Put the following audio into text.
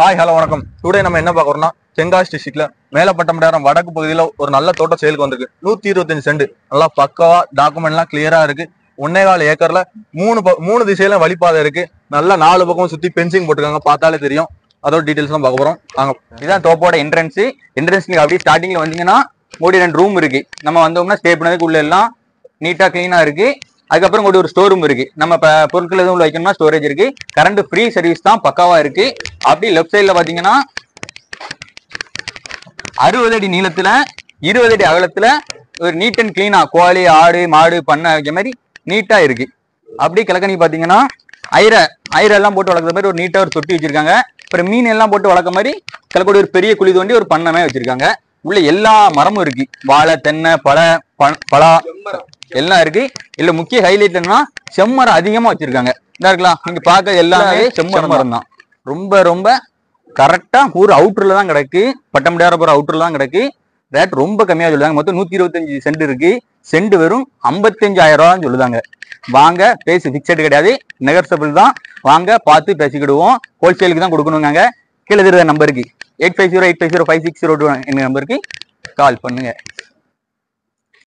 Hi hello வணக்கம். Today நம்ம என்ன பார்க்கறோம்னா தென்காசி டிஸ்ட்ரிக்ட்ல மேலப்பட்டமடாரம் வடக்கு பகுதியில் ஒரு நல்ல தோட்டம் சேலுக்கு வந்திருக்கு. 125 சென்ட் நல்லா பக்காவா டாக்குமெண்ட்லாம் கிளியரா இருக்கு. 1.25 ஏக்கர்ல மூணு திசையில வழிபாதை இருக்கு. நல்லா 4 பக்கம் சுத்தி பென்சிங் போட்டுருக்காங்க, பார்த்தாலே தெரியும். அதோட டீடைல்ஸ் தான் பார்க்க போறோம். இதுதான் தோப்போட என்ட்ரன்ஸ். நீங்க அப்படியே ஸ்டார்டிங்ல வந்தீங்கன்னா மூடி 2 ரூம் இருக்கு. நம்ம வந்தோம்னா ஸ்டே பண்ணதுக்கு உள்ள எல்லாம் நீட்டா கிளீனா இருக்கு. அதுக்கப்புறம் கூட ஒரு ஸ்டோர் ரூம் இருக்கு. நம்ம பொருட்கள் எதுவும் வைக்கணும்னா ஸ்டோரேஜ் இருக்கு. கரண்ட் ஃப்ரீ சர்வீஸ் தான், பக்காவா இருக்கு. அப்படி லெஃப்ட் சைட்ல பாத்தீங்கன்னா 60 அடி நீளத்துல 20 அடி அகலத்துல ஒரு நீட் அண்ட் கிளீனா கோழி ஆடு மாடு பண்ணை வைக்க மாதிரி நீட்டா இருக்கு. அப்படி கிழக்கணி பாத்தீங்கன்னா ஐரை எல்லாம் போட்டு வளர்க்குற மாதிரி ஒரு நீட்டா ஒரு தொட்டி வச்சிருக்காங்க. அப்புறம் மீன் எல்லாம் போட்டு வளர்க்க மாதிரி கிழக்கோடி ஒரு பெரிய குழி தோண்டி ஒரு பண்ணமே வச்சிருக்காங்க. உள்ள எல்லா மரமும் இருக்கு. வாழை, தென்னை, பலா எல்லாம் இருக்கு. இல்ல முக்கிய ஹைலைட் என்னன்னா செம்மரம் அதிகமா வச்சிருக்காங்க. இதா இருக்கலாம், நீங்க பார்க்க எல்லாமே செம்மரம் தான். ரொம்ப ரொம்ப கரெக்டா ஊர் அவுட்டர்ல தான் கிடக்கு. பட்டமடையாரபுரம் அவுட்டர்ல தான் கிடக்கு. ரேட் ரொம்ப கம்மியா சொல்லுவாங்க. மொத்தம் 125 சென்ட் இருக்கு. சென்ட் வெறும் 55,000 ரூபான்னு சொல்லுதாங்க. வாங்க, பேசி பிக்சட் கிடையாது, நெகர்சபிள் தான். வாங்க பார்த்து பேசிக்கிடுவோம். ஹோல்சேலுக்கு தான் கொடுக்கணுங்க. கீழே இருக்கிற நம்பருக்கு 8508505602 எங்க நம்பருக்கு கால் பண்ணுங்க.